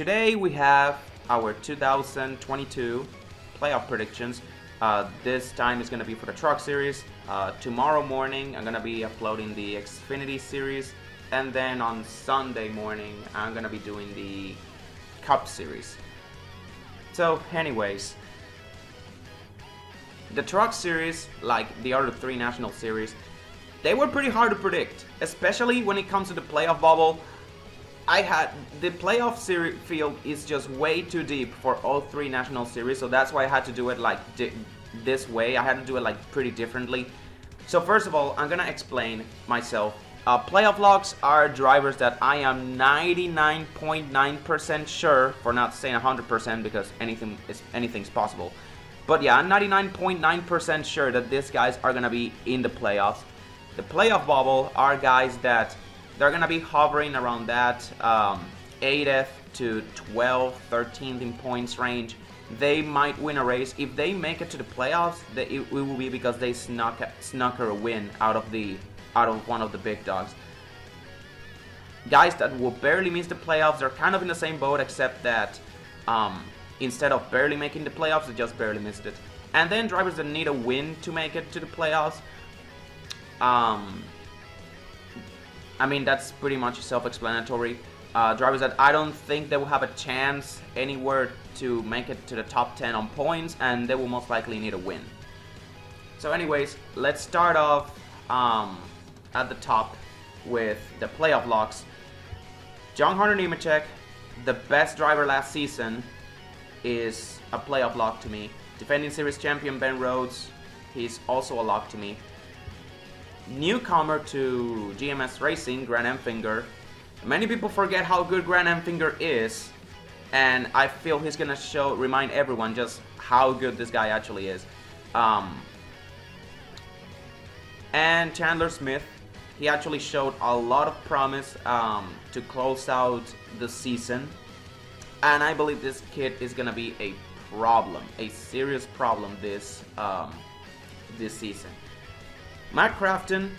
today we have our 2022 playoff predictions. This time is going to be for the Truck Series. Tomorrow morning I'm going to be uploading the Xfinity Series, and then on Sunday morning I'm going to be doing the Cup Series. So anyways, the Truck Series, like the other three National Series, they were pretty hard to predict, especially when it comes to the playoff bubble. The playoff series field is just way too deep for all three National Series, so that's why I had to do it like this way. I had to do it like pretty differently. So first of all, I'm gonna explain myself. Playoff locks are drivers that I am 99.9% sure, for not saying 100% because anything's possible. But yeah, I'm 99.9% sure that these guys are gonna be in the playoffs. The playoff bubble are guys that they're going to be hovering around that 8th to 12th, 13th in points range. They might win a race. If they make it to the playoffs, it will be because they snuck a win out of one of the big dogs. Guys that will barely miss the playoffs, they're kind of in the same boat, except that instead of barely making the playoffs, they just barely missed it. And then drivers that need a win to make it to the playoffs. I mean, that's pretty much self-explanatory. Drivers that I don't think they will have a chance anywhere to make it to the top 10 on points, and they will most likely need a win. So anyways, let's start off at the top with the playoff locks. John Hunter Nemechek, the best driver last season, is a playoff lock to me. Defending series champion Ben Rhodes, he's also a lock to me. Newcomer to GMS Racing, Grant Enfinger. Many people forget how good Grant Enfinger is, and I feel he's gonna remind everyone just how good this guy actually is. And Chandler Smith, he actually showed a lot of promise to close out the season, and I believe this kid is gonna be a problem, a serious problem this season. Matt Crafton,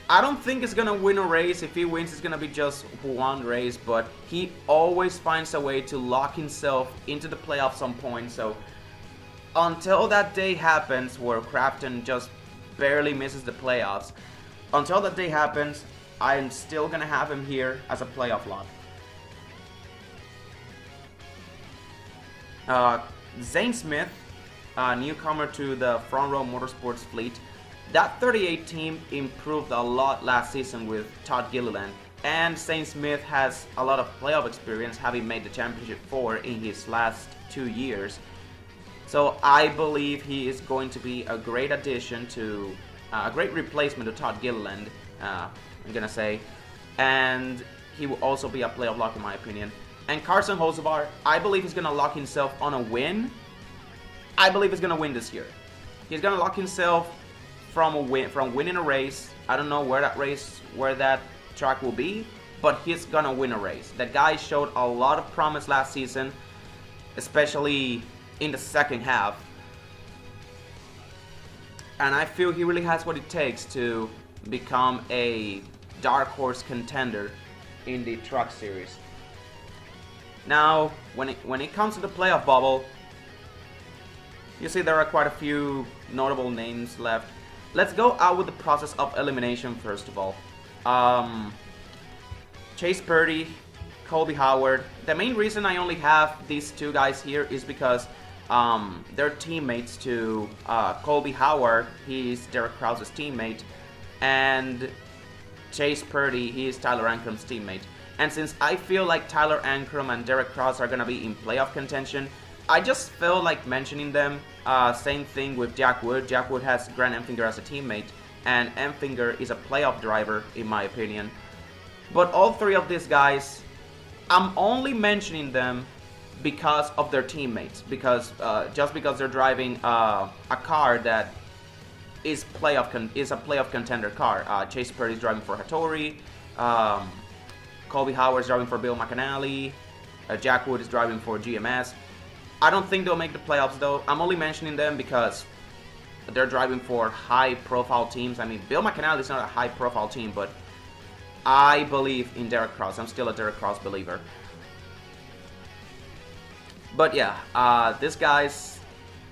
I don't think he's going to win a race. If he wins, it's going to be just one race, but he always finds a way to lock himself into the playoffs on points. So until that day happens where Crafton just barely misses the playoffs, until that day happens, I'm still going to have him here as a playoff lock. Zane Smith, newcomer to the Front Row Motorsports fleet. That 38 team improved a lot last season with Todd Gilliland, and Zane Smith has a lot of playoff experience, having made the championship 4 in his last 2 years. So I believe he is going to be a great addition to, a great replacement to Todd Gilliland, I'm gonna say, and he will also be a playoff lock in my opinion. And Carson Hocevar, I believe he's gonna lock himself on a win. I believe he's gonna win this year. He's gonna lock himself from winning a race. I don't know where that track will be, but he's gonna win a race. The guy showed a lot of promise last season, especially in the second half, and I feel he really has what it takes to become a dark horse contender in the Truck Series. Now, when it comes to the playoff bubble, you see there are quite a few notable names left. Let's go out with the process of elimination first of all. Chase Purdy, Colby Howard. The main reason I only have these two guys here is because they're teammates to Colby Howard. He's Derek Krause's teammate, and Chase Purdy, he is Tyler Ankrum's teammate. And since I feel like Tyler Ankrum and Derek Krause are gonna be in playoff contention, I just felt like mentioning them. Same thing with Jack Wood. Jack Wood has Grant Enfinger as a teammate, and Enfinger is a playoff driver in my opinion. But all three of these guys, I'm only mentioning them because of their teammates. Just because they're driving a car that is a playoff contender car. Chase Purdy is driving for Hattori. Colby Howard is driving for Bill McAnally. Jack Wood is driving for GMS. I don't think they'll make the playoffs though. I'm only mentioning them because they're driving for high-profile teams. I mean, Bill McAnally is not a high-profile team, but I believe in Derek Krause. I'm still a Derek Krause believer. But yeah, these guys,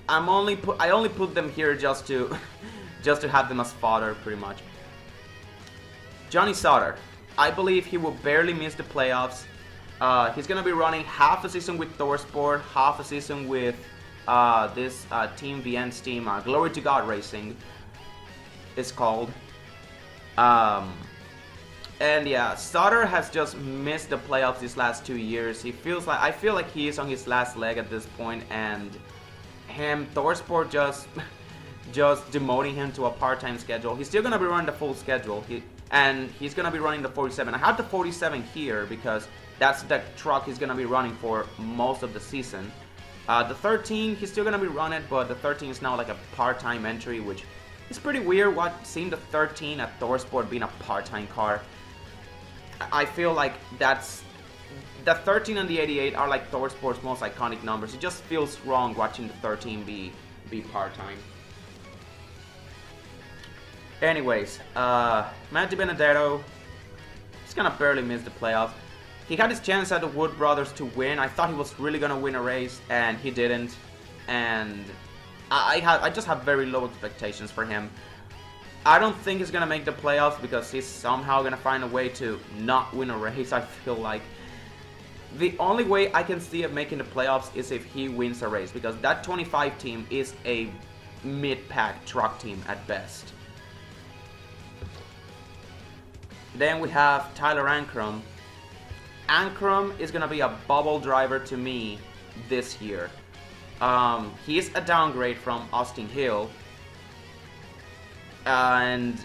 I only put them here just to just to have them as fodder, pretty much. Johnny Sauter, I believe he will barely miss the playoffs. He's gonna be running half a season with ThorSport, half a season with this Team VN's team, Glory to God Racing, it's called. And yeah, Sauter has just missed the playoffs these last 2 years. I feel like he is on his last leg at this point, and ThorSport just demoting him to a part-time schedule. He's still gonna be running the full schedule, and he's gonna be running the 47. I have the 47 here because that's the truck he's gonna be running for most of the season. The 13, he's still gonna be running, but the 13 is now like a part-time entry, which is pretty weird. Seeing the 13 at ThorSport being a part-time car. I feel like that's the 13 and the 88 are like ThorSport's most iconic numbers. It just feels wrong watching the 13 be part-time. Anyways, Matty Benedetto, he's gonna barely miss the playoffs. He had his chance at the Wood Brothers to win. I thought he was really gonna win a race, and he didn't. And I just have very low expectations for him. I don't think he's gonna make the playoffs because he's somehow gonna find a way to not win a race. I feel like the only way I can see him making the playoffs is if he wins a race, because that 25 team is a mid-pack truck team at best. Then we have Tyler Ankrum. Ankrum is gonna be a bubble driver to me this year. He is a downgrade from Austin Hill. And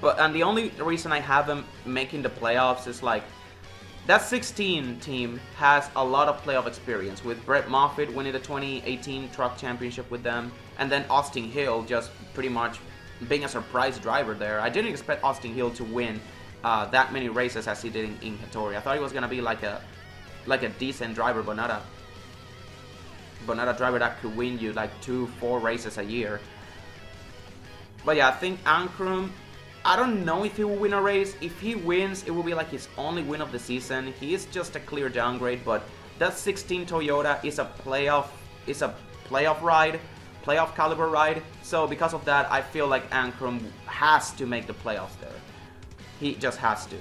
the only reason I have him making the playoffs is like that 16 team has a lot of playoff experience, with Brett Moffitt winning the 2018 truck championship with them, and then Austin Hill just pretty much being a surprise driver there. I didn't expect Austin Hill to win that many races as he did in Hattori. I thought he was gonna be like a decent driver, but not a driver that could win you like 2-4 races a year. But yeah, I think Ankrum, I don't know if he will win a race. If he wins, it will be like his only win of the season. He is just a clear downgrade, but that 16 Toyota is a playoff ride, playoff caliber ride. So because of that, I feel like Ankrum has to make the playoffs there. He just has to.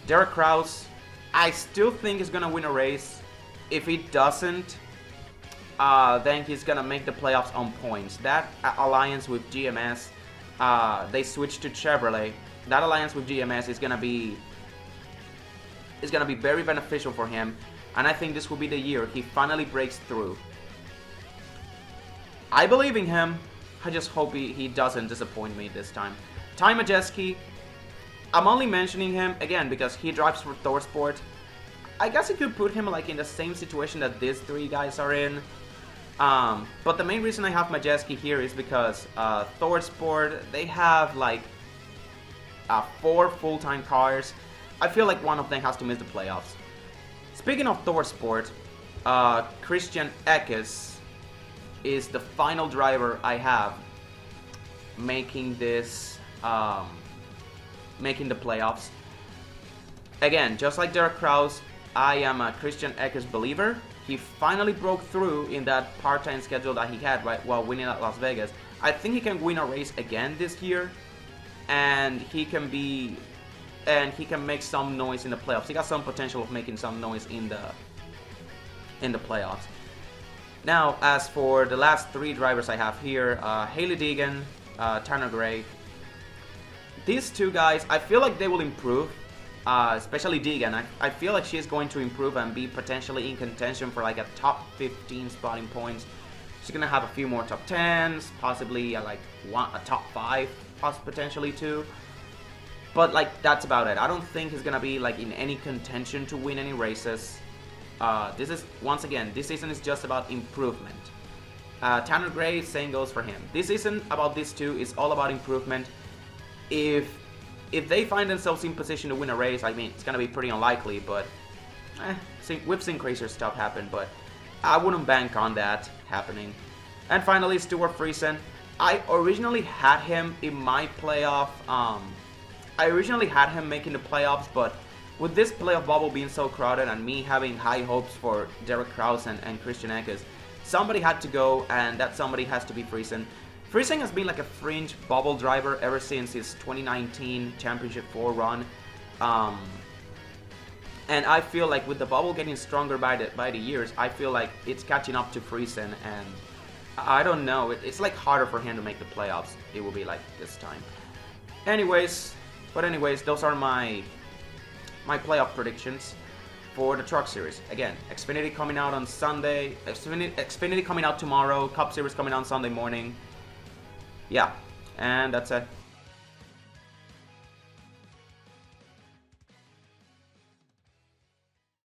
Derek Krause, I still think he's gonna win a race. If he doesn't, then he's gonna make the playoffs on points. That alliance with GMS, they switched to Chevrolet. That alliance with GMS is gonna be very beneficial for him, and I think this will be the year he finally breaks through. I believe in him. I just hope he doesn't disappoint me this time. Ty Majeski, I'm only mentioning him again because he drives for ThorSport. I guess you could put him like in the same situation that these three guys are in. But the main reason I have Majeski here is because ThorSport, they have like 4 full-time cars. I feel like one of them has to miss the playoffs. Speaking of ThorSport, Christian Eckes is the final driver I have making this, making the playoffs. Again, just like Derek Krause, I am a Christian Eckes believer. He finally broke through in that part-time schedule that he had right while winning at Las Vegas. I think he can win a race again this year, and he can make some noise in the playoffs. He got some potential of making some noise in the playoffs. Now, as for the last 3 drivers I have here, Hailie Deegan, Tanner Gray. These 2 guys, I feel like they will improve. Especially Deegan, I feel like she's going to improve and be potentially in contention for like a top 15 spot in points. She's gonna have a few more top 10s, possibly a top 5, potentially too. But like that's about it. I don't think he's gonna be like in any contention to win any races. This is, once again, this season is just about improvement. Tanner Gray, same goes for him. This season about these 2 is all about improvement. If they find themselves in position to win a race, I mean, it's going to be pretty unlikely, but we've seen crazier stuff happen, but I wouldn't bank on that happening. And finally, Stewart Friesen. I originally had him in my playoff, I originally had him making the playoffs, but with this playoff bubble being so crowded and me having high hopes for Derek Krause and Christian Eckes, somebody had to go, and that somebody has to be Friesen. Friesen has been like a fringe bubble driver ever since his 2019 Championship 4 run. And I feel like with the bubble getting stronger by the years, I feel like it's catching up to Friesen, and I don't know, it's like harder for him to make the playoffs. It will be like this time. Anyways, those are my playoff predictions for the Truck Series. Again, Xfinity coming out on Sunday, Xfinity coming out tomorrow, Cup Series coming out Sunday morning. Yeah, and that's it.